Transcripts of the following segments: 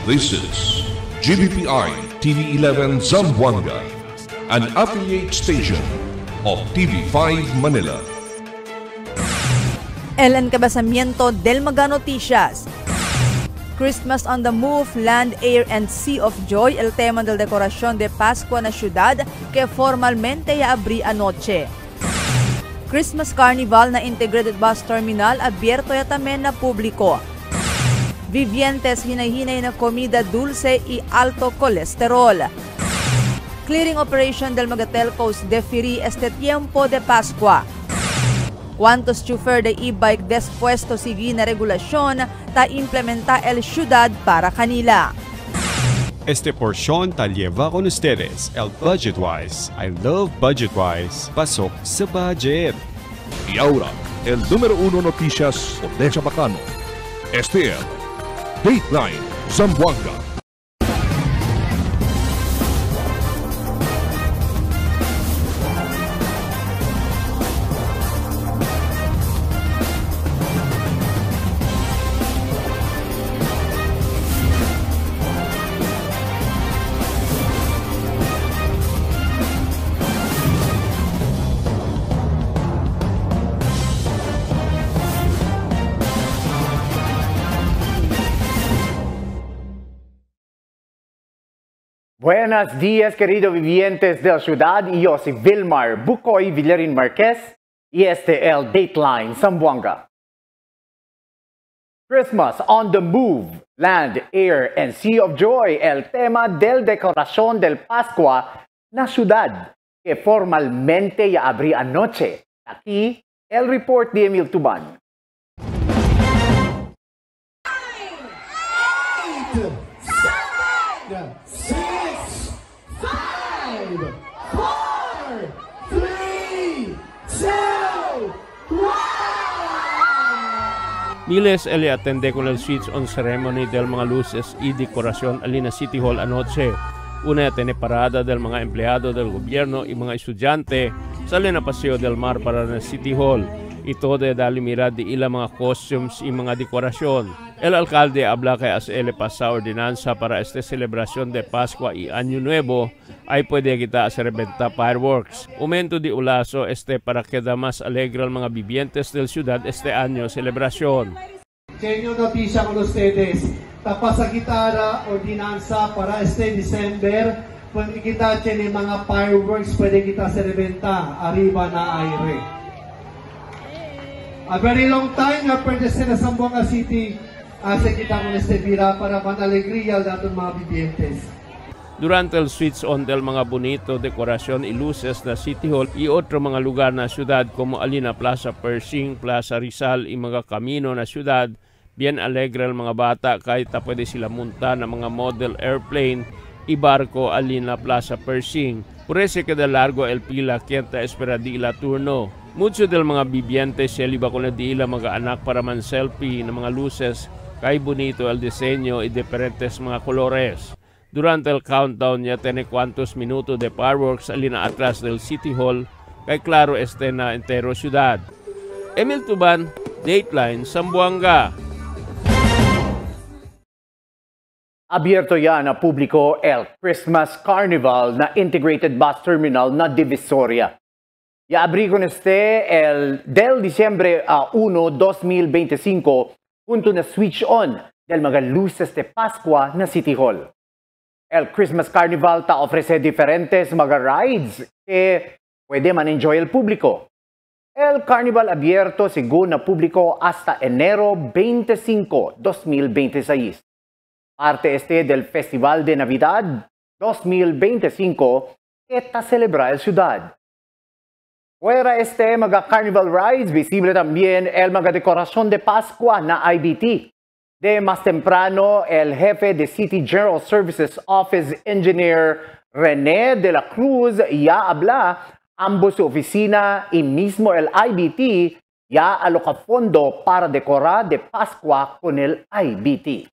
This is GBPI TV11 Zamboanga, an affiliate station of TV5 Manila. El encabezamiento del Mega Noticias. Christmas on the Move, Land, Air and Sea of Joy, el tema del decoración de Pascua na ciudad que formalmente ya abrí anoche. Christmas Carnival na Integrated Bus Terminal abierto ya también na publiko. Vivientes hinay-hinay na comida dulce y alto colesterol. Clearing operation del mga telcos deferí este tiempo de Pascua. ¿Cuántos chofer de e-bike despuesto seguir na regulasyon ta implementa el ciudad para kanila? Este porción ta lleva con ustedes el Budgetwise. I love Budgetwise. Pasok sa budget. Y ahora, el número 1 noticias de Chabacano. Este es Dateline Zamboanga. Buenos días, queridos vivientes de la ciudad. Yo soy Vilmar Bucoy Villarin Marquez y este es el Dateline Zamboanga. Christmas on the Move, Land, Air and Sea of Joy, el tema del decoración del Pascua na ciudad que formalmente ya abrí anoche. Aquí el report de Emil Tuban. Miles ele atende con el switch on ceremony del mga luces y decoración alina City Hall anoche. Una atende parada del mga empleyado del gobierno y mga estudyante sa alina Paseo del Mar para na City Hall. Ito de dali mirad di ila mga costumes y mga dekorasyon. El alcalde habla kay as ele pasa ordinansa para este celebración de Pascua y Año Nuevo ay pwede kita hacer benta fireworks. Aumento di ulaso para queda más alegre al mga vivientes del ciudad este año celebración. Tengo noticia con ustedes. Tapos sa gitara ordinansa para este December, pwede kita tiene mga fireworks, pwede kita hacer benta arriba na aire. A very long time na pwede sa Zamboanga City hace kita con este vira para manalegría al datong mga vivientes. Durante el switch on del mga bonito dekorasyon y luces na City Hall y otro mga lugar na syudad como Alina Plaza Pershing, Plaza Rizal y mga kamino na syudad, bien alegre ang mga bata kahit pwede sila munta ng mga model airplane y barco Alina Plaza Pershing. Por ese queda largo el pila kienta espera di ila turno. Mucho del mga vivientes se liba con di ila mga anak para man selfie ng mga luces kay bonito el diseño y diferentes mga colores. Durante el countdown ya tiene cuantos minutos de fireworks alina atrás del City Hall kay claro na entero ciudad. Emil Tuban, Dateline Zamboanga. Abierto ya na publiko el Christmas Carnival na Integrated Bus Terminal na Divisoria. Ya abrí con el del Diciembre 1, 2025 junto na switch on del mga luces de Pascua na City Hall. El Christmas Carnival ta ofrece diferentes mga rides que pwede man enjoy el público. El Carnival abierto según na publiko hasta enero 25, 2026. Parte del Festival de Navidad 2025 que ta celebra el ciudad. Fuera mga Carnival rides, visible también el mga decoración de Pascua na IBT. De más temprano, el jefe de City General Services Office Engineer René de la Cruz ya habla, ambos su oficina y mismo el IBT ya aloca fondo para decorar de Pascua con el IBT.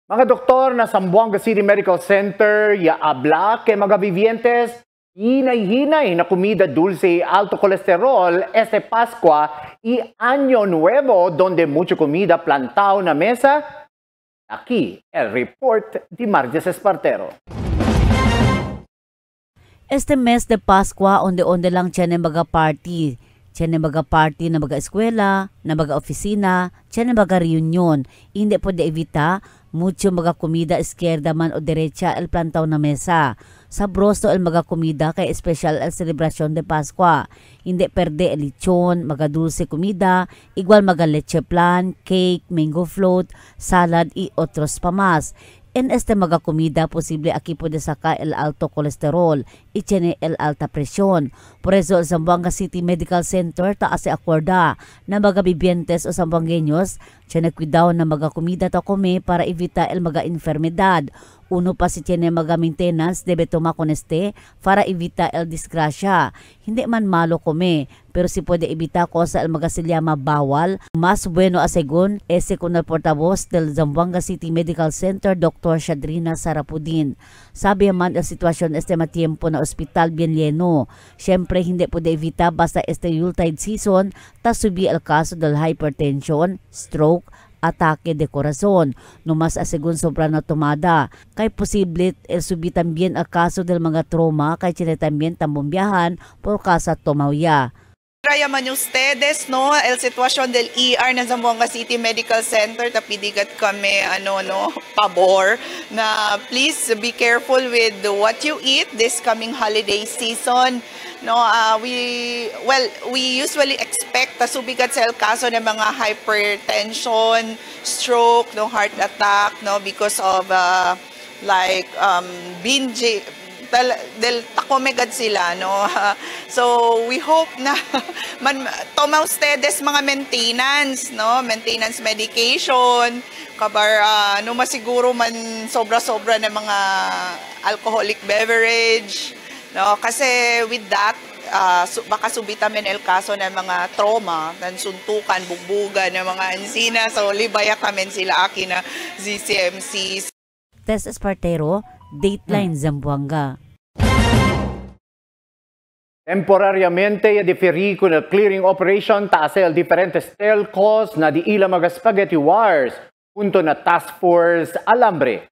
Mga doktor na Zamboanga City Medical Center yaabla kay mga vivientes hinay-hinay na comida dulce alto colesterol este Pascua y Año Nuevo donde mucho comida plantado na mesa. Aquí el report de Marges Espartero. Este mes de Pascua, onde-onde lang tiyan mga party. Tiyan mga party na mga eskwela, na mga opisina, tiyan mga reunion. Hindi pwede evita, mucho mga komida izquierda man o derecha el plantaw na mesa. Sabroso el mga komida kay special el celebration de Pascua. Hindi perde el lechon, mga dulce komida, igual mga leche plan, cake, mango float, salad y otros pa más. En este mga komida, posible aquí puede sacar el alto colesterol y tiene el alta presión. Por eso, el Zamboanga City Medical Center taas se acorda na mga bibientes o zamboangueños tiene cuidado na mga komida to come para evitar el mga enfermedad. Uno pa si tiene mga maintenance debe tomar con este para evitar el disgrasya. Hindi man malo come, pero si puede evitar cosa el mga silyama bawal. Mas bueno asegun ese con el portavoz del Zamboanga City Medical Center, Dr. Shadrina Sarapudin. Sabi man el sitwasyon este matiempo na ospital bien lleno. Siyempre hindi puede evitar basta este Yuletide season ta subi el caso del hypertension, stroke, atake de corazon. No mas asegun sobra na tomada. Kay posible subi también al caso del mga trauma kay tiene también tambombiahan por casa tomauya. Trayaman ustedes, no, el sitwasyon del ER ng Zamboanga City Medical Center, tapidigat kami, pabor, na please be careful with what you eat this coming holiday season. No, we usually expect na subigat sa el kaso ng mga hypertension, stroke, no, heart attack, no, because of binge del takomegad sila, no. So we hope na toma ustedes mga maintenance, no, maintenance medication, kabar masiguro man sobra-sobra ng mga alcoholic beverage, no, kasi with that baka subitamin el kaso ng mga trauma, ng suntukan, bugbugan ng mga ansina, so libaya kamen sila aki na ZCMC. Tess Espartero, Dateline Zamboanga. Temporariamente diferí con el clearing operation taas el diferentes telcos na di ila mga spaghetti wars junto na task force alambre.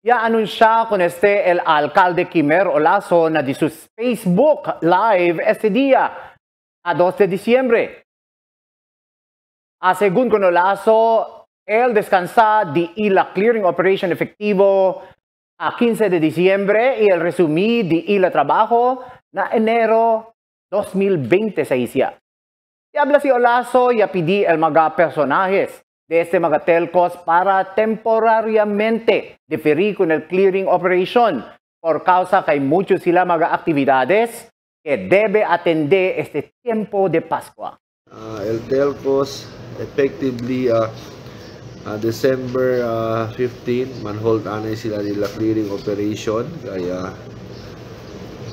Ya anunsya con este el alcalde Kimer Olaso na di sus Facebook live este día a 2 de diciembre. Según con Olaso, el descansa di ila clearing operation efectivo a 15 de diciembre y el resumí di ila trabajo na enero 2026 ya. Y habla si Olaso y pidi el mga personajes de este mga telcos para temporariamente diferir con el clearing operation por causa que hay muchos sila mga actividades que debe atender este tiempo de Pascua. El telcos effectively December 15 manhold anay sila nila clearing operation kaya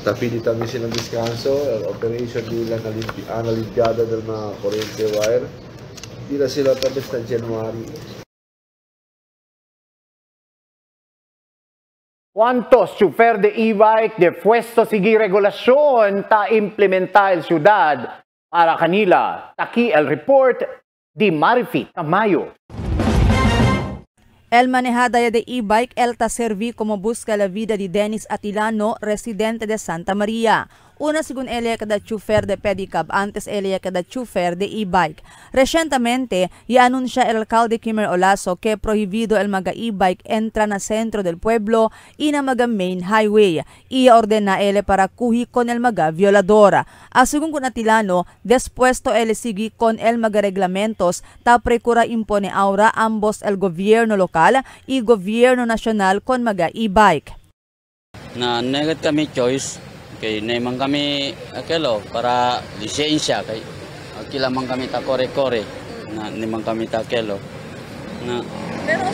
tapili kami silang diskanso operation nila na limpiada ng mga kuryente wire nila sila tapos na January. ¿Cuántos chofer de e-bike de puesto seguir regulación ta implementar el ciudad para kanila? Aquí el report de Marifi Tamayo. El manejada de e-bike el ta serví como busca la vida de Dennis Atilano, residente de Santa María. Una según ella cada chofer de pedicab, antes ella cada chofer de e-bike. Recientemente, anuncia el alcalde Kimer Olaso que prohibido el mga e-bike entra na centro del pueblo y na mga main highway. Ordena ele para kuhi con el mga violadora. Según con Atilano, despuesto ele sigue con el mga reglamentos ta precura impone ahora ambos el gobierno local y gobierno nacional con mga e-bike. Na negat kami choice kay naman kami para lisensya kay lamang kami ta kore-kore na naman kami ta kelo na pero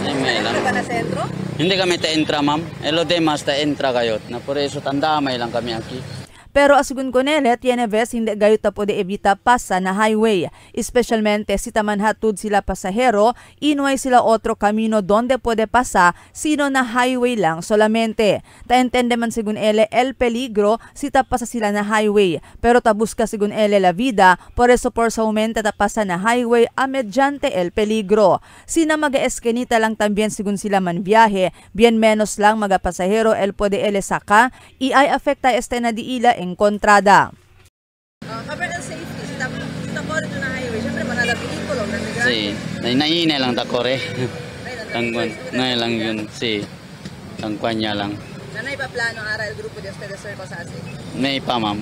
sa na sentro hindi kami ta entra ma'am elo de mas ta entra kayot na por eso tandamay lang kami aki. Pero asigun ko nele, tiene ves hindi gayo tapo de evita pasa na highway. Especialmente si taman hatud sila pasahero, inuay sila otro kamino donde puede pasa, sino na highway lang solamente. Taentende man sigun ele el peligro si tapasa sila na highway. Pero tabusca sigun ele la vida, por eso por sa umenta tapasa na highway a medyante el peligro. Sina mag-eskenita lang tambien sigun sila man biyahe, bien menos lang magapasahero el puede ele saka, iay afekta este na diila encontrada. Cover and safety, si tapos na highway, syempre manada pelikolo, nagmigrante. Si, naina lang takore. Tangkuan, ngayon lang yun, si, tangkuan niya lang. Nanay pa plano ara el grupo de ustedes sir ko sa asin? May pa, ma'am.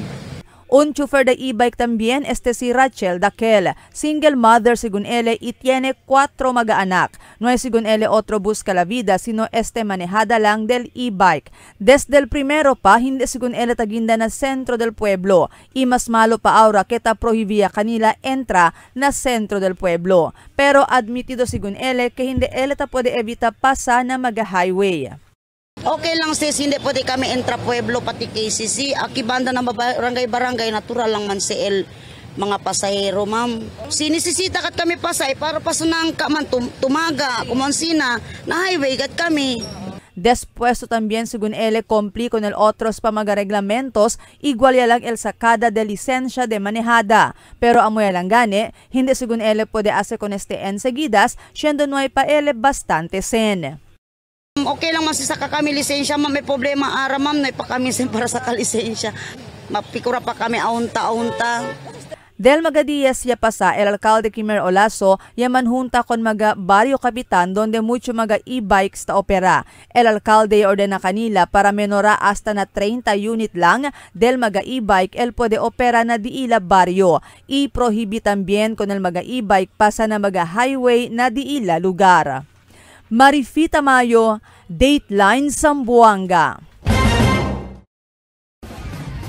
Un chofer de e-bike también si Rachel Daquel, single mother según ele y tiene 4 mag-anak. No es según ele otro busca la vida sino manejada lang del e-bike. Desde el primero pa, hindi según ele taginda na sentro del pueblo y mas malo pa ahora que ta prohibía kanila entra na sentro del pueblo. Pero admitido según ele que hindi ele ta puede evita pasa na mag-highway. Okay lang sis, hindi pwede kami entra pueblo pati KCC. Aki banda ng barangay-barangay, natural lang man si el mga pasahero, ma'am. Sinisisita kat kami pasay para pasunang ka man tumaga, kumansina, na highway kat kami. Después también según ele cumpli con el otros pamagareglamentos, igual ya lang el sacada de licencia de manejada. Pero amoy lang gane, hindi según ele puede hacer con enseguidas, siendo no hay pa ele bastante sen. Okay lang masisaka kami lisensya, ma'am. May problema ara, ma'am. Nay pa kami para sa lisensya. Mapikura pa kami aunta-aunta. Del magadías ya pasa el alcalde Kimer Olaso yaman junta con maga barrio Kapitan donde mucho maga e-bikes ta opera. El alcalde ordena kanila para menora hasta na 30 unit lang del maga e-bike el puede opera na diila barrio. Y prohibit también con el maga e-bike pasa na maga highway na diila lugar. Marifita Mayo, Dateline Zamboanga.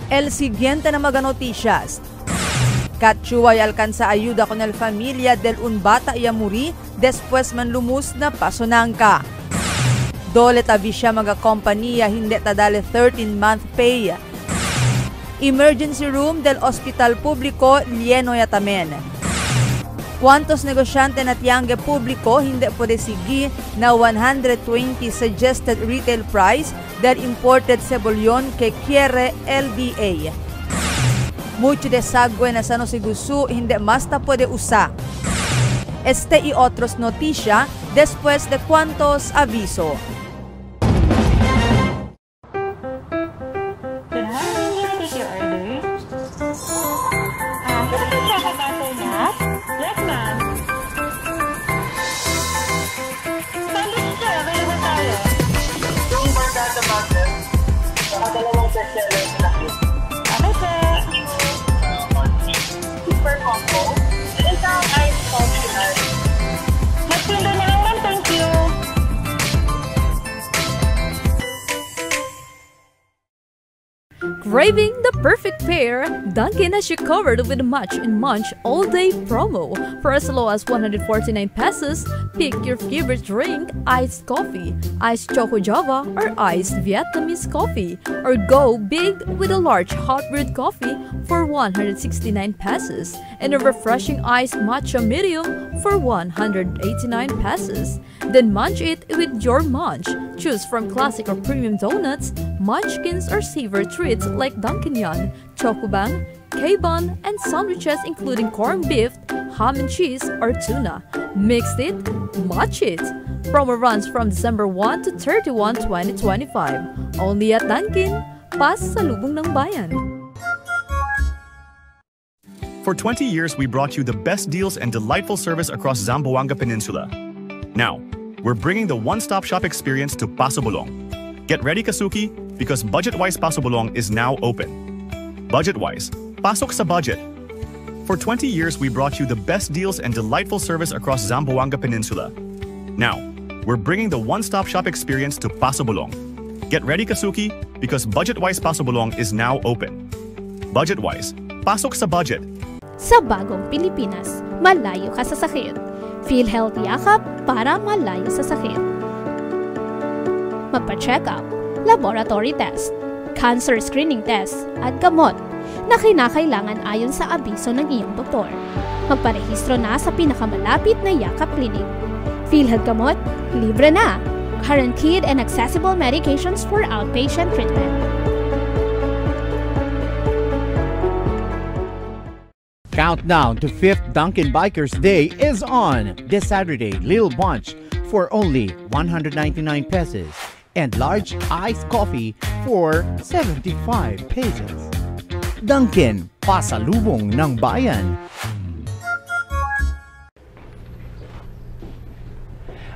El siguiente na mga noticias. Katchuay alcanza ayuda con el familia del un bata y muri después man lumus na pasonangka. Dole tabi siya mga kompanya hindi tadale 13-month pay. Emergency room del Hospital Publico lleno yatamen. Cuantos negosyante na tiyangge publiko hindi pwede sigi na 120 suggested retail price del imported cebollon que quiere LBA. Mucho desagüe na sano sigusu hindi basta pwede usa. Este y otros noticia después de cuantos aviso. Craving the perfect pair? Dunkin' has you covered with a Much and Munch all-day promo. For as low as 149 pesos, pick your favorite drink, iced coffee, iced choco java, or iced Vietnamese coffee. Or go big with a large hot brewed coffee for 169 pesos and a refreshing iced matcha medium for 189 pesos. Then munch it with your munch. Choose from classic or premium donuts, munchkins or savor treats like Dunkin' Yon, Chocobang, K-Bun, and sandwiches including corned beef, ham and cheese, or tuna. Mixed it, munch it. Promo runs from December 1 to 31, 2025. Only at Dunkin', pasalubong ng bayan. For 20 years, we brought you the best deals and delightful service across Zamboanga Peninsula. Now, we're bringing the one-stop shop experience to Paso Bulong. Get ready, Kasuki, because Budget-Wise Paso Bulong is now open. Budget-Wise, pasok sa budget. For 20 years, we brought you the best deals and delightful service across Zamboanga Peninsula. Now, we're bringing the one-stop shop experience to Paso Bulong. Get ready, Kasuki, because Budget-Wise Paso Bulong is now open. Budget-Wise, pasok sa budget. Sa bagong Pilipinas, malayo ka sa sakit. Feel Healthy Yakap para malayo sa sakit. Magpa-check up, laboratory test, cancer screening test, at gamot na kinakailangan ayon sa abiso ng iyong doktor. Magparehistro na sa pinakamalapit na Yakap Clinic. PhilHealth Gamot, libre na! Guaranteed and accessible medications for outpatient treatment. Countdown to 5th Dunkin' Bikers Day is on this Saturday. Little Bunch for only 199 pesos and large iced coffee for 75 pesos. Dunkin', pasalubong ng bayan.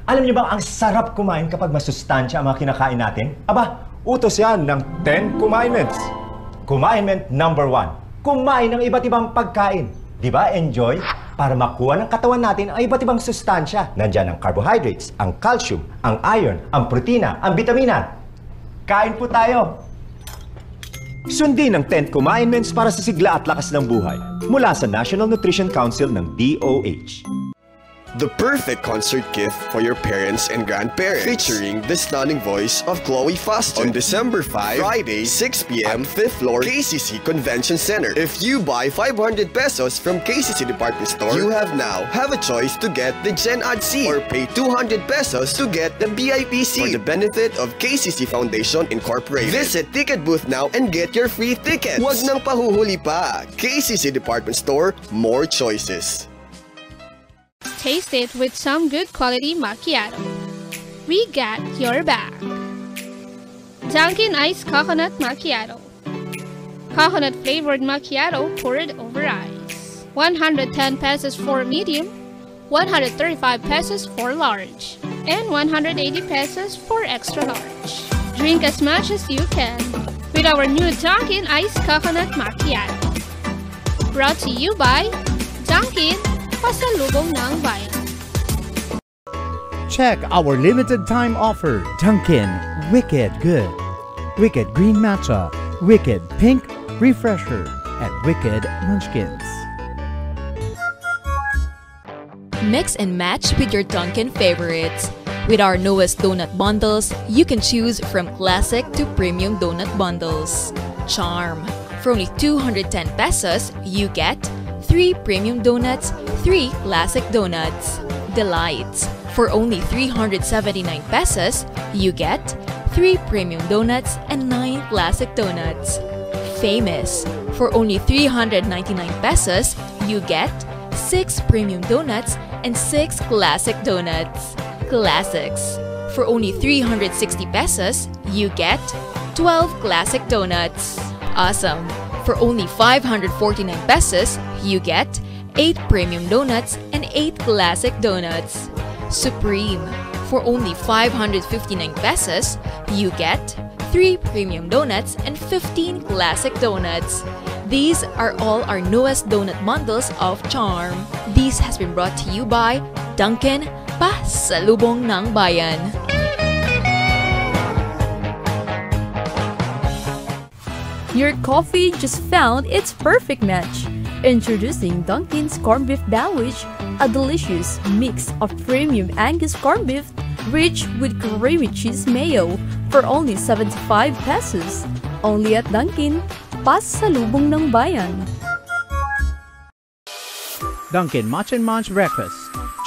Alam niyo ba ang sarap kumain kapag masustansya ang mga kinakain natin? Aba, utos yan ng 10 Commandments. Commandment number 1. Kumain ng iba't ibang pagkain. Di ba, enjoy? Para makuha ng katawan natin ang iba't ibang sustansya. Nandyan ang carbohydrates, ang calcium, ang iron, ang protina, ang vitamina. Kain po tayo! Sundin ang 10 Commandments para sa sigla at lakas ng buhay. Mula sa National Nutrition Council ng DOH. The perfect concert gift for your parents and grandparents, featuring the stunning voice of Chloe Foster on December 5, Friday, 6 p.m. 5th floor, KCC Convention Center. If you buy 500 pesos from KCC Department Store, you have a choice to get the Gen Ad C or pay 200 pesos to get the VIP C for the benefit of KCC Foundation Incorporated. Visit Ticket Booth now and get your free tickets. Huwag nang pahuhuli pa. KCC Department Store, more choices. Taste it with some good quality macchiato. We got your back. Dunkin' Iced Coconut Macchiato. Coconut flavored macchiato poured over ice. 110 pesos for medium, 135 pesos for large, and 180 pesos for extra large. Drink as much as you can with our new Dunkin' Iced Coconut Macchiato. Brought to you by Dunkin', pasalubong ng bayan. Check our limited time offer. Dunkin' Wicked Good, Wicked Green Matcha, Wicked Pink Refresher, and Wicked Munchkins. Mix and match with your Dunkin' favorites. With our newest donut bundles, you can choose from classic to premium donut bundles. Charm. For only 210 pesos, you get 3 premium donuts, 3 classic donuts. Delights. For only 379 pesos, you get 3 premium donuts and 9 classic donuts. Famous. For only 399 pesos, you get 6 premium donuts and 6 classic donuts. Classics. For only 360 pesos, you get 12 classic donuts. Awesome. For only 549 pesos, you get 8 premium donuts and 8 classic donuts. Supreme. For only 559 pesos, you get 3 premium donuts and 15 classic donuts. These are all our newest donut bundles of Charm. This has been brought to you by Dunkin', pasalubong ng bayan. Your coffee just found its perfect match. Introducing Dunkin's Corned Beef Sandwich, a delicious mix of premium Angus corned beef rich with creamy cheese mayo for only 75 pesos. Only at Dunkin', pasalubong ng bayan. Dunkin' Match and Munch Breakfast.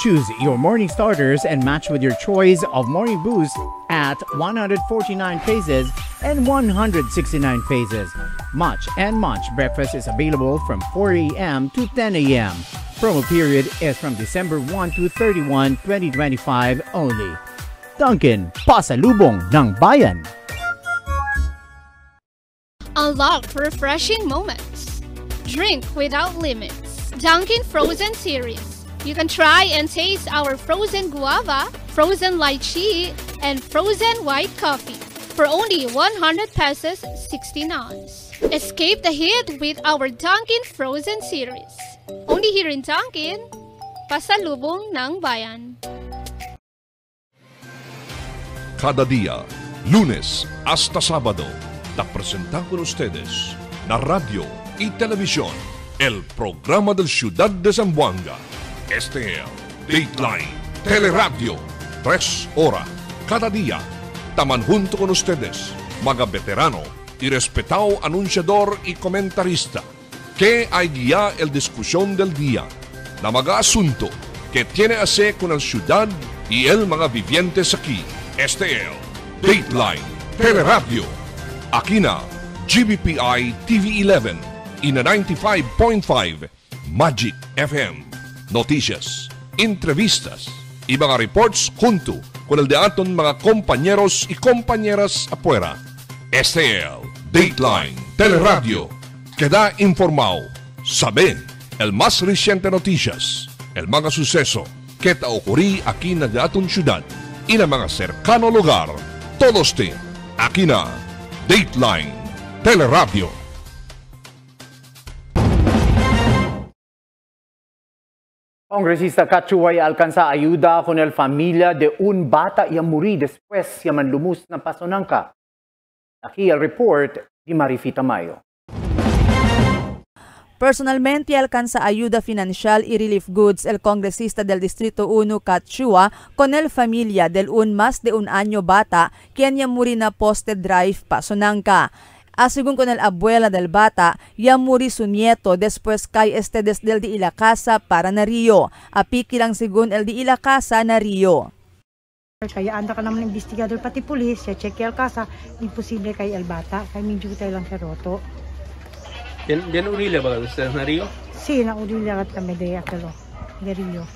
Choose your morning starters and match with your choice of morning boost at 149 pesos and 169 pesos. Match and Munch Breakfast is available from 4 a.m. to 10 a.m. Promo period is from December 1 to 31, 2025 only. Dunkin', pasalubong ng bayan. Unlock refreshing moments. Drink without limits. Dunkin' Frozen Series. You can try and taste our frozen guava, frozen lychee, and frozen white coffee for only 100 pesos 60 ounce. Escape the heat with our Dunkin' Frozen Series. Only here in Dunkin', pasalubong ng bayan. Cada día, lunes hasta sábado, te presentan con ustedes la radio y televisión, el programa del Ciudad de Zamboanga. Este es Dateline Teleradio, 3 horas cada día. Taman junto con ustedes, mga veterano y respetado anunciador y comentarista que hay guía el discusión del día na mga asunto que tiene a hacer con la ciudad y el mga vivientes aquí. Este es Dateline Teleradio. Aquí na GBPI TV11 y na 95.5 Magic FM. Noticias, entrevistas y mga reports junto con el de aton mga compañeros y compañeras afuera. Este es Dateline Teleradio. Queda informado, sabe el más reciente noticias, el mga suceso que ta ocurrí aquí na aton ciudad y na mga cercano lugar. Todos te aquí na Dateline Teleradio. Congresista Cachuay alcanza ayuda con el familia de un bata y muri después ya manlumus na pasonangka. Aquí el report de Marifita Mayo. Personalmente alcanza ayuda financial y relief goods el congresista del Distrito 1 Cachua con el familia del un más de un año bata quien ya muri na poste drive pasonangka. Según con el abuela del bata, ya muri su nieto después kay desde el de ila casa para na Rio. Apiki lang según el de ila casa na Rio. Kaya anda ka naman investigador pati pulis, siya check el casa, imposible kay el bata, kay medyo tayo lang karoto. Diyan Urilla ba usted na Rio? Sí, na Urilla kat kami de akalo, de Rio.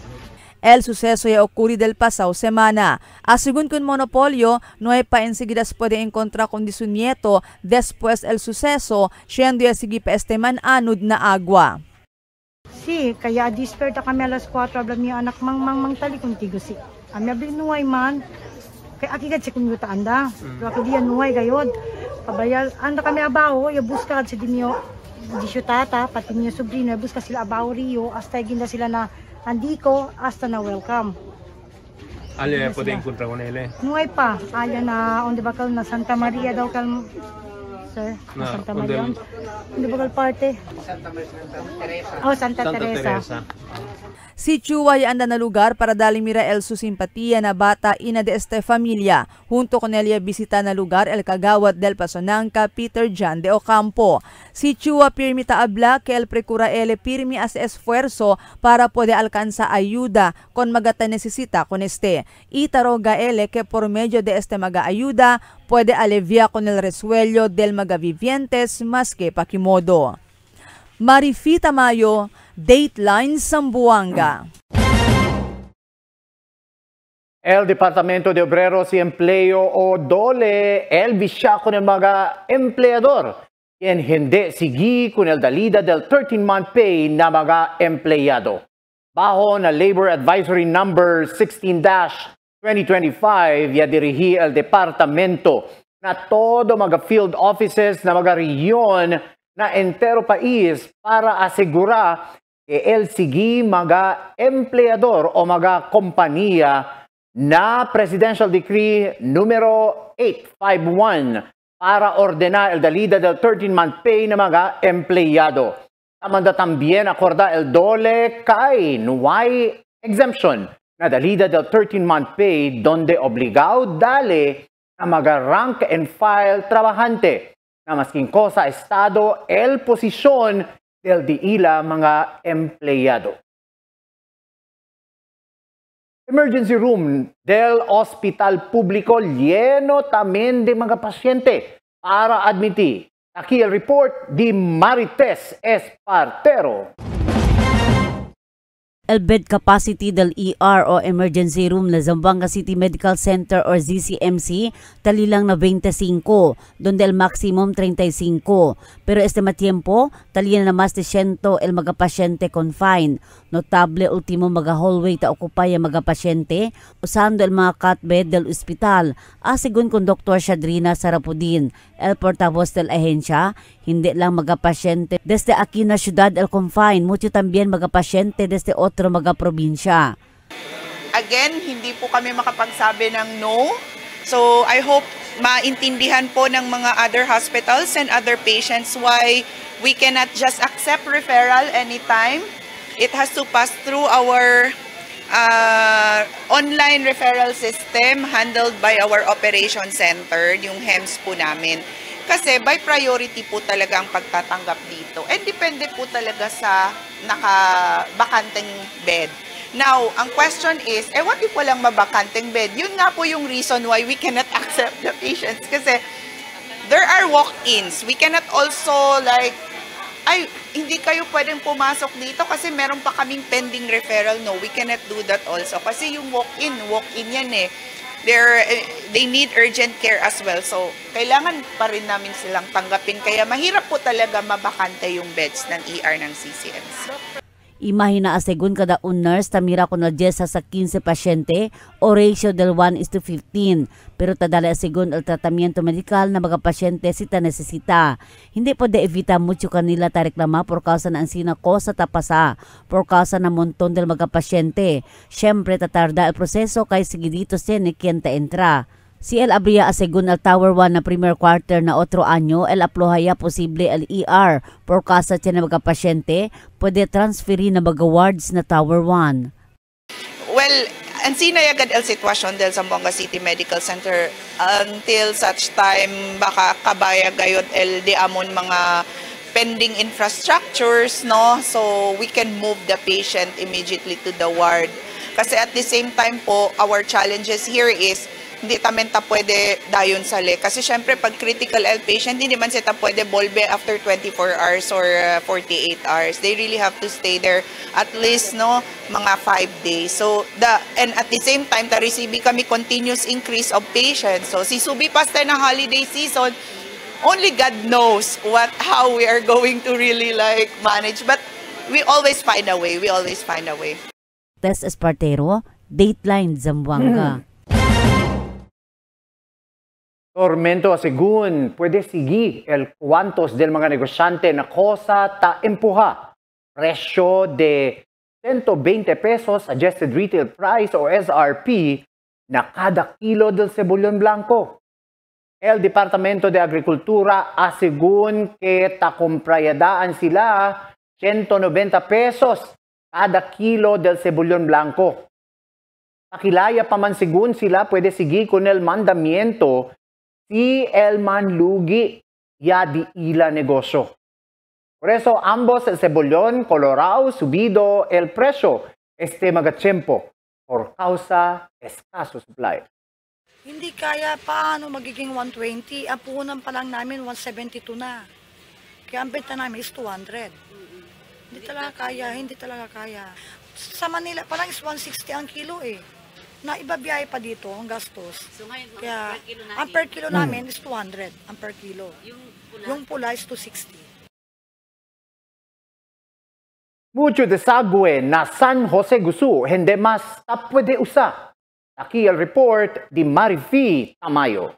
El suceso ya ocurrió del pasado semana. Según con Monopolio, no hay pa enseguida puede encontrar con su nieto después el suceso, siendo ya sige pa anod na agua. Sí, kaya disperta kami alas 4, ablam niya anak mang tali kuntigo si. Ami abli nuway man, kaya akigad si kunyuta anda, kaya diyan nuway gayod. Kabayal, anda kami abaho, ya buskad si dinyo, di siya tata, pati niya sobrino, ya buskad sila abaho Rio, hasta ginda sila na andiko, hasta na welcome. Alin na pwede encounter ko na ile? Nuway pa, alin na, on the bakal na Santa Maria daw kal, sir, na Santa Maria. On the bakal parte. Santa Teresa. Si Chua ya anda na lugar para dali mira el su simpatía na bata ina de este familia. Junto con ella bisita na lugar el kagawad del Pasonangka Peter John de Ocampo. Si Chua pirmi taabla que el precura ele pirmi as esfuerzo para poder alcanza ayuda con magata necesita con este. Itaroga ele que por medio de este maga ayuda puede aliviar con el resuello del magavivientes más que pakimodo. Marifita Mayo, Dateline Zamboanga. El Departamento de Obreros y Empleo o DOLE el bisya con el mga empleador quien hindi sigi con el dalida del 13-month pay na mga empleyado. Bajo na Labor Advisory Number 16-2025 ya dirihi el departamento na todo mga field offices na mga rehiyon na entero país para asegura que el sigi mga empleador o mga kompanya na Presidential Decree numero 851 para ordenar el dalida del 13-month pay na mga empleyado. Tamanda también acorda el DOLE kay nuway exemption na dalida del 13-month pay donde obligado dale na mga rank and file trabajante na masking ko sa estado el posisyon del di ila mga empleyado. Emergency room del hospital público lleno también de mga pasyente para admiti. Aquí el report di Marites Espartero. El bed capacity del ER o Emergency Room na Zamboanga City Medical Center or ZCMC tali lang na 25, donde el maximum 35. Pero este matiempo, tali na mas de 100 el mga pasyente confined. Notable ultimo mga hallway ta okupay ang mga pasyente, usando el mga cot bed del hospital. Asigun con Dr. Shadrina Sarapudin, el portavoz del ahensya, hindi lang mga pasyente desde aquí na syudad el confine, mucho también mga pasyente desde otro mga probinsya. Again, hindi po kami makapagsabi ng no. So I hope maintindihan po ng mga other hospitals and other patients why we cannot just accept referral anytime. It has to pass through our online referral system handled by our operation center, yung HEMS po namin. Kasi by priority po talaga ang pagtatanggap dito. And depende po talaga sa nakabakanteng bed. Now, ang question is, what if walang mabakanteng bed? Yun nga po yung reason why we cannot accept the patients. Kasi there are walk-ins. We cannot also like, hindi kayo pwedeng pumasok dito kasi meron pa kaming pending referral. No, we cannot do that also. Kasi yung walk-in yan eh. They need urgent care as well. So, kailangan pa rin namin silang tanggapin. Kaya mahirap po talaga mabakante yung beds ng ER ng CCMC. Imahina asegun kada un nurse tamira kuno 10 sa 15 pasyente o ratio del 1:15. Pero tadala asegun el tratamiento medikal na mga pasyente sita necesita. Hindi po de evita mucho kanila ta reklama por causa na ansina cosa tapasa, por causa na montón del mga pasyente. Siyempre tatarda el proseso kay sigidito sene quien ta entra. Si El Abria asegun al Tower 1 na primer quarter na otro anyo, el aplohaya posible el ER por kasa tiyan na mga pasyente, pwede transferi na mga wards na Tower 1. Well, ansina agad el sitwasyon del Zamboanga City Medical Center until such time baka kabaya gayod el di amon mga pending infrastructures, no? So we can move the patient immediately to the ward. Kasi at the same time po, our challenges here is hindi tamen ta pwede dayon sa le. Kasi syempre pag critical ill patient, hindi man sila pwede bolbe after 24 hours or 48 hours. They really have to stay there at least mga 5 days. So and at the same time ta receive kami continuous increase of patients. So si subi pa sa na holiday season, only God knows how we are going to really manage, but we always find a way. Tess Espartero, Dateline Zamboanga. Tormento asegun, pwede sigi el cuantos del mga negosyante na cosa ta empuha. Presyo de 120 pesos suggested retail price o SRP na kada kilo del cebollon blanco. El Departamento de Agricultura asegun que takomprayadaan sila 190 pesos kada kilo del cebollon blanco. Pakilaya pa man sigun sila pwede sigi con el mandamiento si el manlugi ya di ila negosyo. Por eso, ambos el cebollón colorado subido el precio magatiempo por causa escaso supply. Hindi kaya paano magiging 120? Ang puhunan pa lang namin 172 na. Kaya ang benta namin is 200. Hindi talaga kaya. Sa Manila pa lang is 160 ang kilo eh. Na ibabiyahe pa dito ang gastos. So ngayon, kaya ang per kilo namin is 200 ang per kilo. Yung pula is 260. Mucho desagüe na San Jose Gusu, hindi mas pwede usa. Aquí el report di Marifi Tamayo.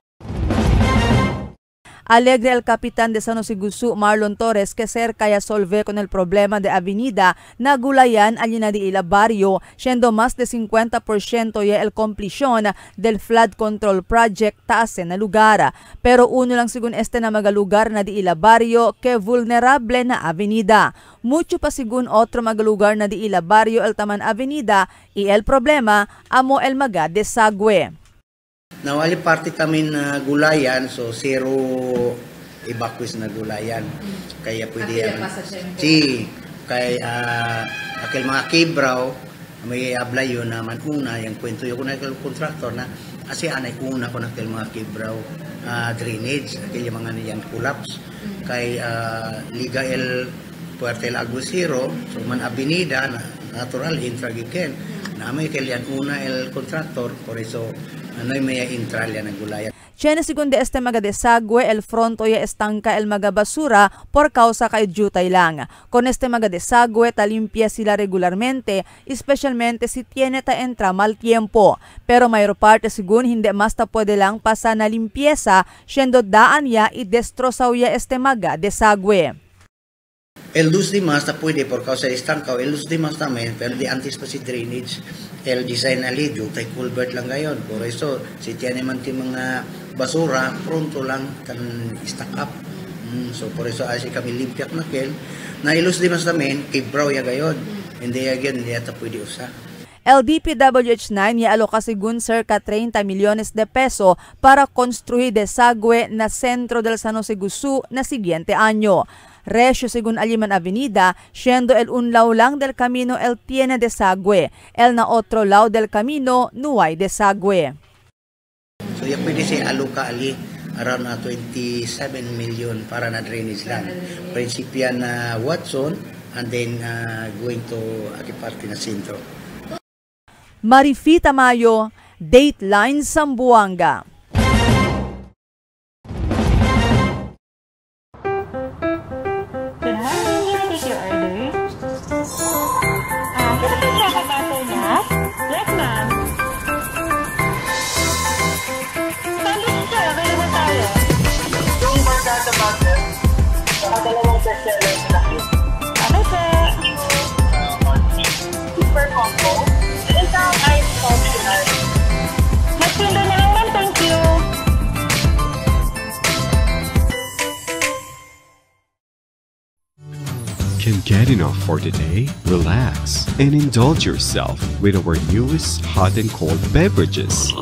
Alegre el capitán de San Jose Gusu, Marlon Torres, que cerca ya solve con el problema de avenida na gulayan alina de ila barrio, siendo más de 50% ya el completion del flood control project taas na lugar. Pero uno lang sigun na mga lugar na di ila barrio que vulnerable na avenida. Mucho pa sigun otro mga lugar na di ila barrio el taman avenida y el problema amo el maga desagüe. Nawali parte kami na gulayan, so zero evacuees na gulayan. Kaya pwede yan. Kaya akil mga kibraw, may ablay yun naman una, yung kwento yung contractor na, kasi anay una ko nakil mga kibraw drainage, akil yung mga niyan collapse. Kaya Liga El Puerto Lago Zero, so man avenida, natural, intragiken. Namay kailan una el contractor, por eso ano'y may intralya ng gulayan. Tiene segundo maga desagüe, el fronto ya estanca el maga basura por causa kay jutay lang. Con maga desagüe, limpia sila regularmente, especialmente si tiene ta entra mal tiempo. Pero mayor parte sigun hindi mas ta pwede lang pasa na limpieza, siendo daan ya y destrozaw ya maga desagüe. El luz de más pwede por causa de estanca, el luz de más también, pero de antes pa si drainage, el design alido, tay culvert lang ngayon. Por eso, si tiyan naman ti mga basura, pronto lang kan stack up. So, por eso, asi kami limpiak na kel. Na el luz de más también, kibraw ya gayon. Hindi again, hindi ata pwede usa. El DPWH-9 ialoka sigun cerca 30 millones de peso para construir desagüe na Centro del San Jose Gusu na siguiente año. Resyo según Aliman Avenida, siendo el un lado lang del camino el tiene desagüe, el na otro lado del camino no hay desagüe. So yan pwede siya aluka ali around 27 million para na drainage lang. Prinsipya na Watson and then going to Akiparte na Sentro. Marifita Mayo, Dateline Zamboanga. Yes, ma'am. Sandwich sir, available tayo. Yung Bargata Butter, saka dalawang bestseller sa laki. Ano po? Super combo. Isang ice optional. Magtindo na lang ma'am, thank you. Can get enough for today? Relax and indulge yourself with our newest hot and cold beverages.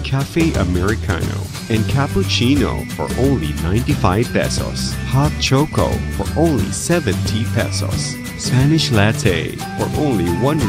Cafe Americano and Cappuccino for only 95 pesos. Hot Choco for only 70 pesos. Spanish Latte for only 150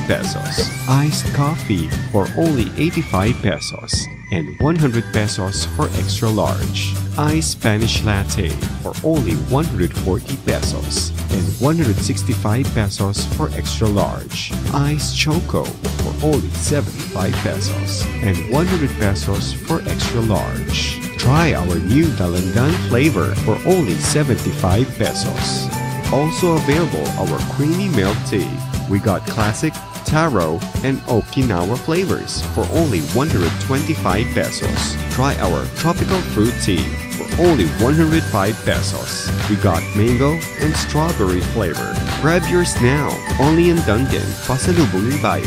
pesos. Iced Coffee for only 85 pesos. And 100 pesos for extra large. Iced Spanish Latte for only 140 pesos and 165 pesos for extra large. Iced Choco for only 75 pesos and 100 pesos for extra large. Try our new Dalandan flavor for only 75 pesos. Also available our creamy milk tea. We got classic, taro, and Okinawa flavors for only 125 pesos. Try our tropical fruit tea for only 105 pesos. We got mango and strawberry flavor. Grab yours now, only in Dunkin, Pasalubong ng Bayan.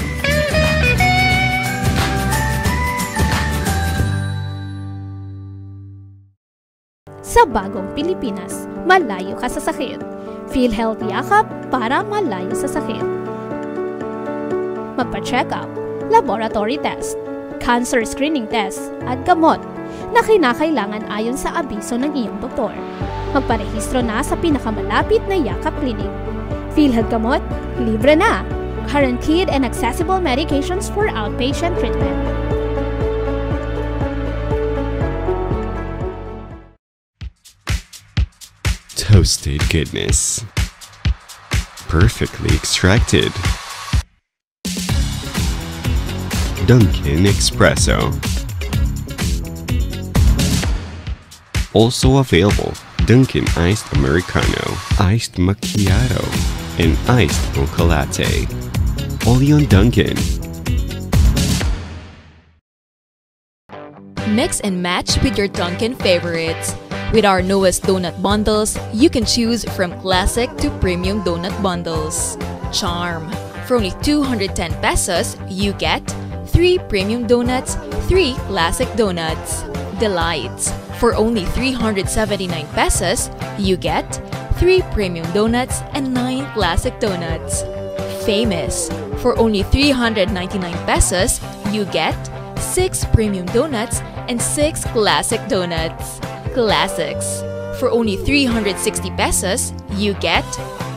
Sa bagong Pilipinas, malayo ka sa sakit. PhilHealth Yakap para malayo sa sakit. Magpa-check up, laboratory test, cancer screening test, at gamot na kinakailangan ayon sa abiso ng iyong doktor. Magparehistro na sa pinakamalapit na Yakap Clinic. PhilHealth Gamot, libre na! Guaranteed and accessible medications for outpatient treatment. Toasted goodness. Perfectly extracted. Dunkin' Espresso. Also available, Dunkin' Iced Americano, Iced Macchiato, and Iced Mocha Latte. Only on Dunkin'. Mix and match with your Dunkin' favorites. With our newest donut bundles, you can choose from classic to premium donut bundles. Charm. For only 210 pesos, you get 3 premium donuts, 3 classic donuts. Delights. For only 379 pesos, you get 3 premium donuts and 9 classic donuts. Famous. For only 399 pesos, you get 6 premium donuts and 6 classic donuts. Classics. For only 360 pesos, you get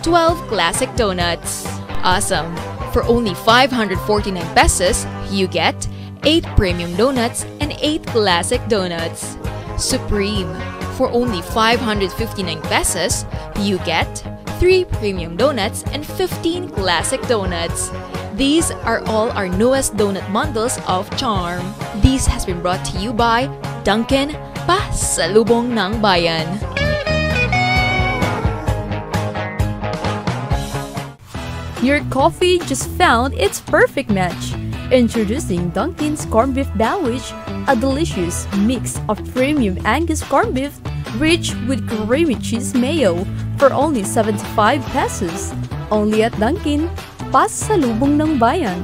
12 classic donuts. Awesome. For only 549 pesos, you get 8 premium donuts and 8 classic donuts. Supreme. For only 559 pesos, you get 3 premium donuts and 15 classic donuts. These are all our newest donut bundles of Charm. This has been brought to you by Dunkin', Pasalubong ng Bayan. Your coffee just found its perfect match. Introducing Dunkin's Corned Beef Sandwich, a delicious mix of premium Angus corned beef rich with creamy cheese mayo for only 75 pesos. Only at Dunkin', Pasalubong ng Bayan.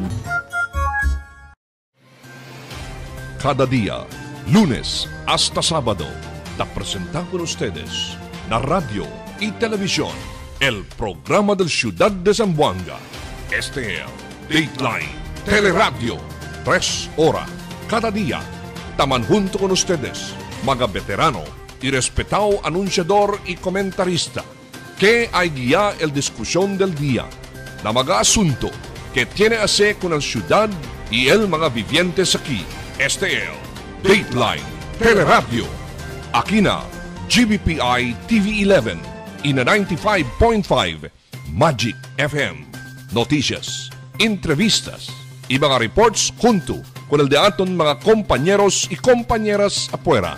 Cada día, lunes hasta sábado, te presentamos con ustedes la radio y televisión, el programa del Ciudad de Zamboanga. STL Dateline Teleradio 3 horas cada día. Taman junto con ustedes, mga veterano y respetado anunciador y comentarista, que hay guía el discusión del día na mga asunto que tiene a ver con la ciudad y el mga vivientes aquí. STL Dateline Teleradio. Aquí na GBPI TV11 y na 95.5 Magic FM. Noticias, entrevistas y mga reports junto con el de aton mga compañeros y compañeras afuera.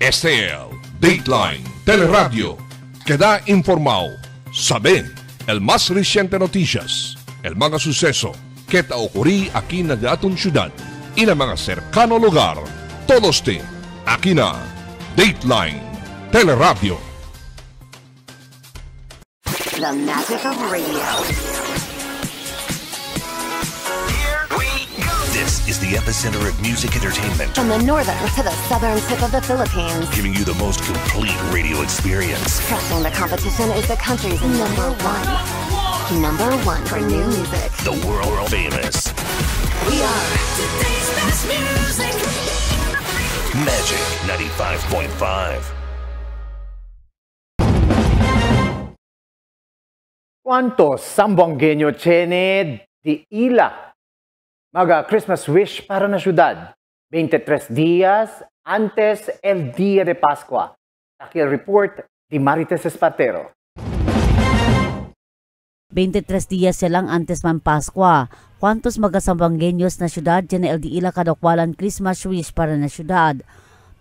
STL Dateline Teleradio. Queda informado. Sabe el más reciente noticias, el mga suceso que ta ocurrí aquí na de aton ciudad y na mga cercano lugar. Todos te aquí na Dateline Teleradio. The magic of radio. This is the epicenter of music entertainment. From the northern to the southern tip of the Philippines. Giving you the most complete radio experience. Crushing the competition is the country's number one. Number one for new music. The world famous. We are today's best music. Magic 95.5. ¿Cuántos Zamboangueño tiene de ila? Maga Christmas wish para na syudad. 23 días antes el día de Pascua. Aquí el report de Marites Espartero. 23 días silang antes man Paskwa. ¿Cuántos mga Zamboangueños na syudad tiene el di ila kadakwalan Christmas wish para na syudad?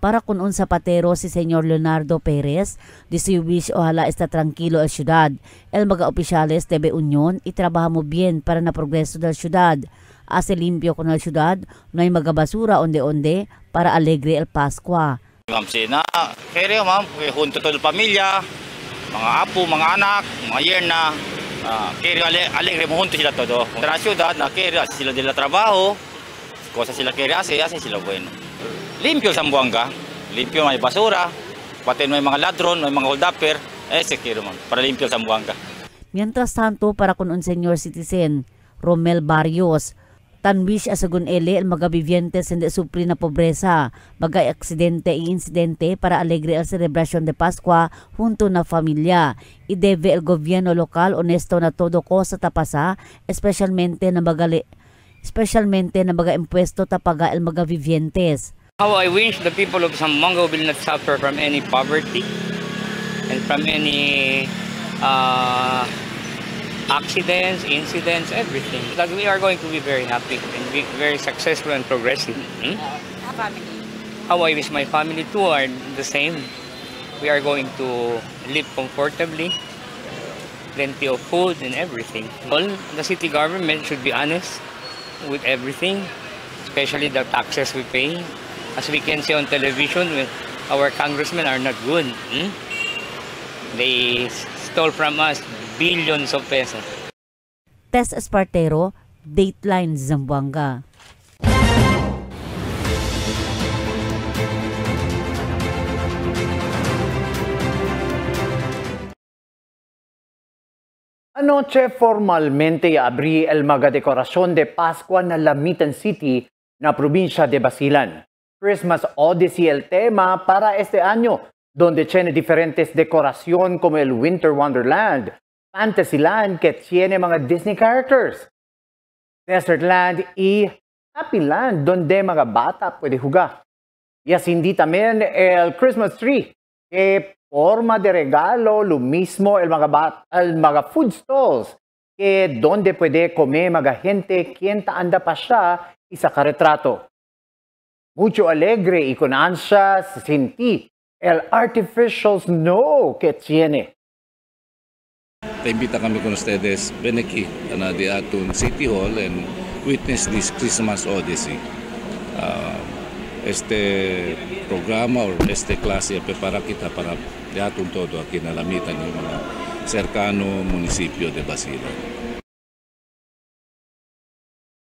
Para kun un zapatero si Senyor Leonardo Perez, di si wish ojalá está tranquilo el ciudad. El mga opisyales debe union y trabaja mo bien para na progreso del ciudad. Hace limpio con el ciudad, no hay mga basura onde-onde para alegre el Paskwa. Ma'am Sina, kaya ma'am, junto to pamilya, mga apo, mga anak, mga yerna, kaya alegre mo junto sila todo. Sa ciudad, kaya sila dila trabaho, cosa sila kaya hace sila bueno. Limpyo Zamboanga, limpyo may basura, pati may mga ladron, may mga hold-upper, secure man, para limpyo Zamboanga. Mientras tanto, para kun un senior citizen, Romel Barrios, tanwish asagun ele el mga vivientes hindi supli na pobreza, mga aksidente e insidente para alegre el celebrasyon de Pascua junto na familia. Y debe el gobierno lokal honesto na todo cosa tapasa, especialmente na mga impuesto tapaga el mga vivientes. How I wish the people of Zamboanga will not suffer from any poverty and from any accidents, incidents, everything. That we are going to be very happy and be very successful and progressive. Family. How I wish my family too are the same. We are going to live comfortably, plenty of food and everything. All the city government should be honest with everything, especially the taxes we pay. As we can see on television, our congressmen are not good. They stole from us billions of pesos. Tess Espartero, Dateline Zamboanga. Anoche formalmente abrí el mga dekorasyon de Pascua na Lamitan City na probinsya de Basilan. Christmas Odyssey el tema para este año, donde tiene diferentes decoración como el Winter Wonderland, Fantasyland que tiene mga Disney characters, Desertland y Happyland donde mga bata puede jugar. Y así también el Christmas Tree, que forma de regalo lo mismo el mga food stalls, que donde puede comer mga gente quien anda pa siya isa ka-retrato. Mucho alegre y con ansia se sentí el artificial snow que tiene. Te invita kami con ustedes, Beneki, na di atun City Hall and witness this Christmas Odyssey. Este programa o este klase prepara kita para di atun todo aquí na Lamitan, yung mga cercano munisipyo de Basilan.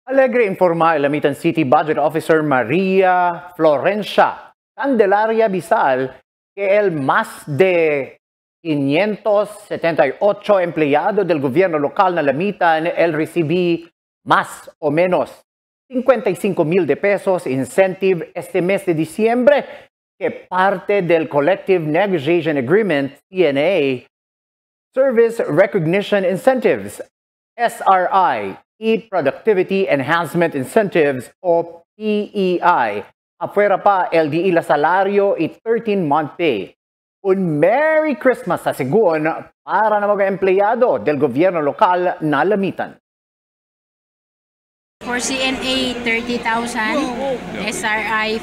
Alegre informa el Lamitan City Budget Officer Maria Florencia Candelaria Bisal que el más de 578 empleyado del gobierno local na lamitan el recibí más o menos 55,000 de pesos incentive este mes de diciembre que parte del Collective Negotiation Agreement, CNA, Service Recognition Incentives, SRI, E-Productivity Enhancement Incentives o PEI. Afuera pa LDE la salario y 13-month pay. Un Merry Christmas sa Sigun para na mga empleyado del gobyerno lokal na lamitan. For CNA, 30,000, SRI,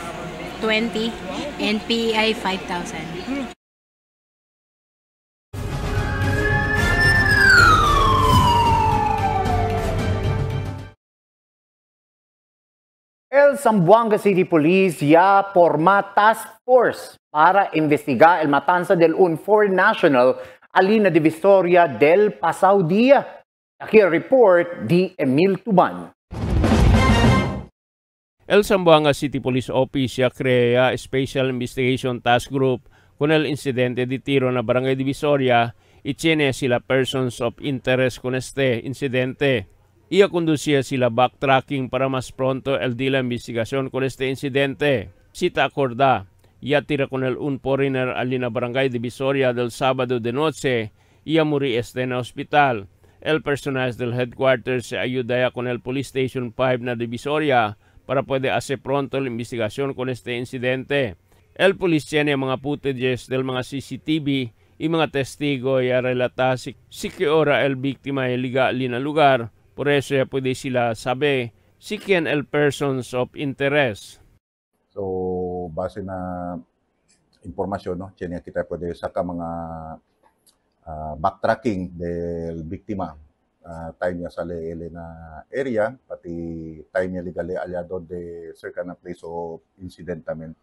20, and PEI, 5,000. El Zamboanga City Police ya forma task force para investigar el matanza del un foreign national Alina Divisoria del Pasao Dia. Aquí el report di Emil Tuban. El Zamboanga City Police Office ya crea Special Investigation Task Group con el incidente de tiro na Barangay Divisoria y tiene sila persons of interest con este incidente. Ia conducía sila backtracking para mas pronto el de la investigación con este incidente. Sita acorda, ia tira con el un foreigner alina Barangay Divisoria del sábado de noche, ia muri este na hospital. El personal del headquarters se ayuda con el Police Station 5 na Divisoria para puede hacer pronto la investigación con este incidente. El police tiene mga footages del mga CCTV y mga testigo ya relata si que ora el biktima ay liga alina lugar. Por eso ya pwede sila sabi si ken el persons of interest. So, base na impormasyon, no, tiyan kita pwede saka mga backtracking del biktima. Time niya sa leele na area, pati time niya legally aliado de cerca na place of incident namin.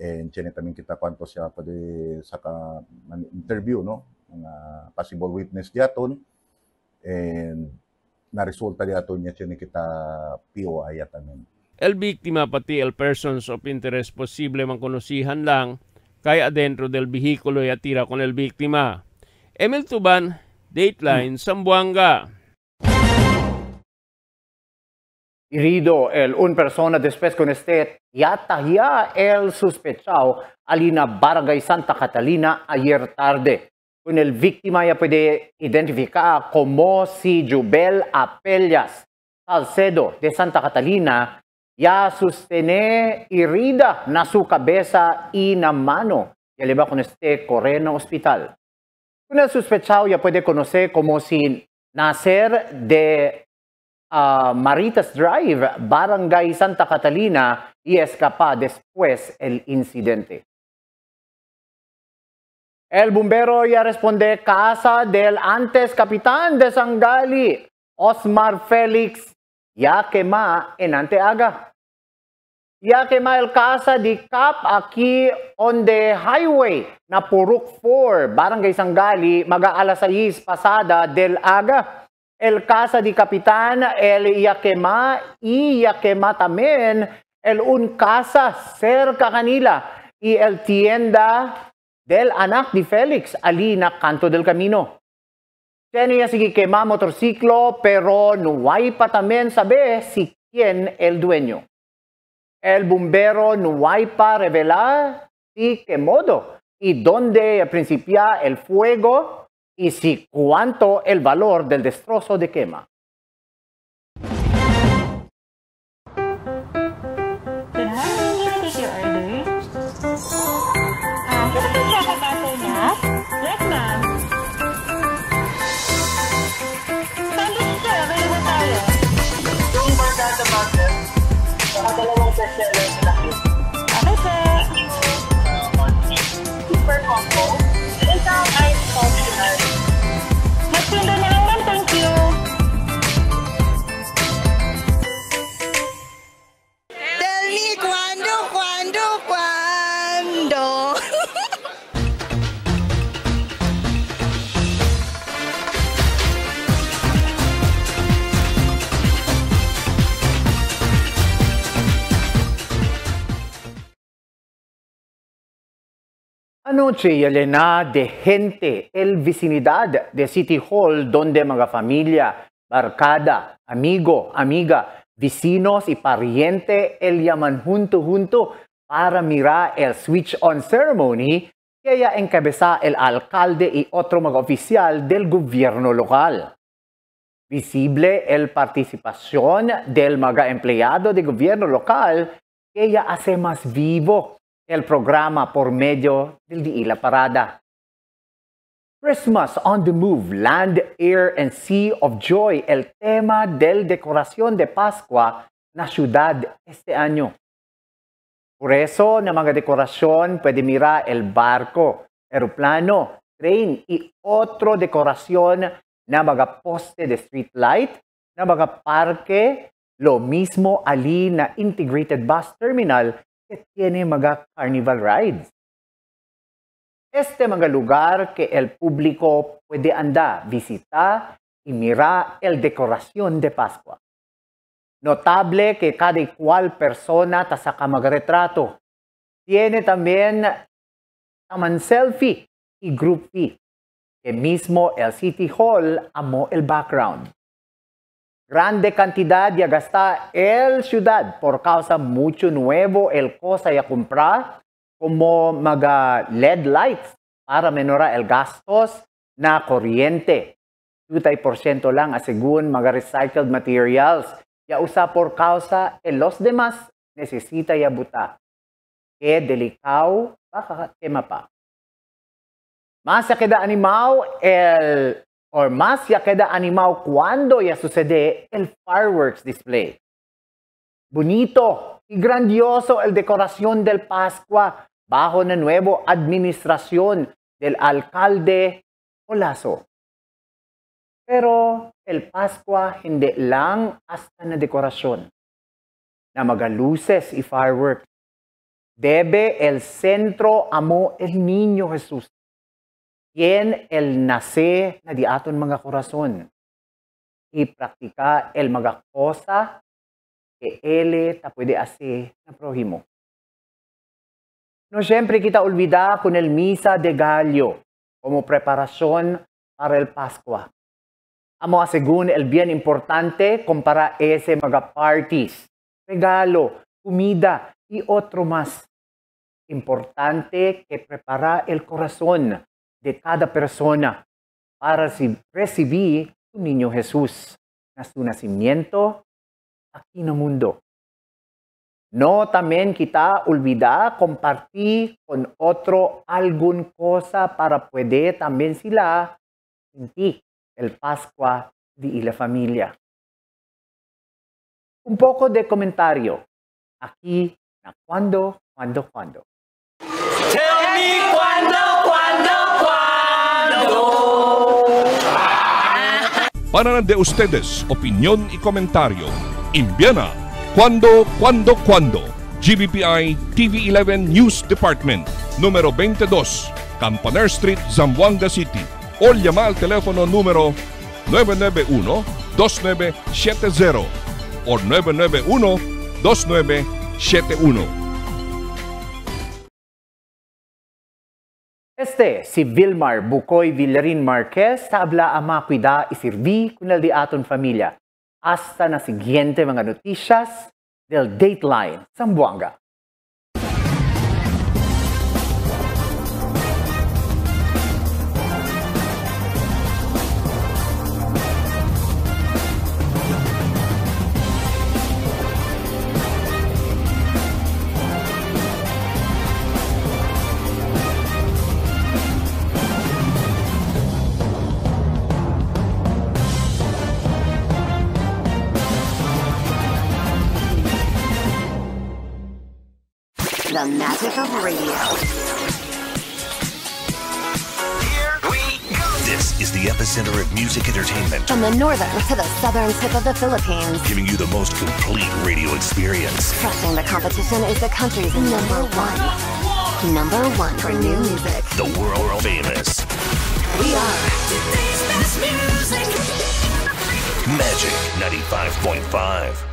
And tiyan namin kita kwanto siya pwede saka interview, no, mga possible witness diaton. And na resulta diato niya tiyan kita POI atamin. El biktima pati el persons of interest posible mangkonosihan lang kaya adentro del vehikulo y atira con el biktima. Emil Tuban, Dateline, Zamboanga. Herido el un persona después con este yatahya el sospechado alina Barangay Santa Catalina ayer tarde. Con el víctima ya puede identificar como si Jubel Apellas Salcedo de Santa Catalina ya sostene herida na su cabeza y na mano. Ya le va con este correo hospital. Con el sospechado ya puede conocer como si Nacer de Maritas Drive, Barangay Santa Catalina y escapa después el incidente. El bombero ya responde casa del antes capitán de Sangali, Osmar Felix, ya quema en Anteaga. Ya quema el casa di Cap aquí on the highway na Puruk 4, Barangay Sangali, maga alas 6 pasada del aga. El casa di capitán, el ya quema y ya quema también el un casa cerca kanila y el tienda del anak di Felix, alina Canto del Camino. Tenía sige quema motorciclo, pero no hay pa también saber si quién el dueño. El bombero no hay pa revelar si qué modo y dónde principia el fuego y si cuánto el valor del destrozo de quema. Yes, ma'am. Sandwich sir, available tayo. Yung barkada butter, saka dalawang bestseller na cute. Okay, sir. Super combo. Isang ice coffee sugar. Magsundo na lang, ma'am. Thank you. Tell me, cuando? Anoche llena de gente el vicinidad de City Hall donde mga familia, barkada, amigo, amiga, vecinos y pariente el llaman junto para mirar el switch on ceremony que ya encabeza el alcalde y otro mga oficial del gobierno local. Visible el participación del mga empleado de gobierno local que ya hace más vivo el programa por medio del Diila Parada. Christmas on the Move, Land, Air, and Sea of Joy, el tema del decoración de Pascua na syudad este año. Por eso, na mga dekorasyon, pwede mira el barco, aeroplano, train, y otro dekorasyon na mga poste de street light, na mga parque, lo mismo ali na integrated bus terminal que tiene mga carnival rides. Este mga lugar que el público puede andar, visitar y mirar el decoración de Pascua. Notable que cada cual persona tasaka magretrato. Tiene también taman selfie y group fee, que mismo el City Hall amo el background. Grande cantidad ya gasta el ciudad por causa mucho nuevo el cosa ya comprar, como mga LED lights para menorar el gastos na kuryente. 2% lang según mga recycled materials ya usa por causa los demás necesita ya buta. Que delicado baka tema pa. Más ya queda animado cuando ya sucede el fireworks display. Bonito y grandioso el decoración del Pascua bajo la nueva administración del alcalde Olazo. Pero el Pascua hindi lang hasta na dekorasyon na mga luces y fireworks. Debe el centro amo el Niño Jesús. Quien el nace na di aton mga korason. Y praktika el mga cosa que ele ta puede hacer na prohimo. No siempre kita olvida con el misa de gallo como preparación para el Pascua. Amo según el bien importante compara ese mga parties, regalo, comida y otro más. Importante que prepara el corazón de cada persona para recibir un niño Jesús na su nacimiento aquí en el mundo. No también kita olvida compartir con otro algún cosa para poder también sila sentir el Pascua de la familia. Un poco de comentario aquí na cuando. Tell me cuando. Para de ustedes opinión y comentario, envíana cuando. GBPI TV11 News Department, número 22, Campaner Street, Zamboanga City. O llama al teléfono número 991-2970 o 991-2971. Si Vilmar Bukoy Villarin Marquez habla ama cuida y sirvi con el de aton familia. Hasta na siguiente mga noticias del Dateline Zamboanga. The magic of radio. Here we go. This is the epicenter of music entertainment. From the northern to the southern tip of the Philippines. Giving you the most complete radio experience. Crushing the competition is the country's number one. Number one for new music. The world famous. We are today's best music. Magic 95.5.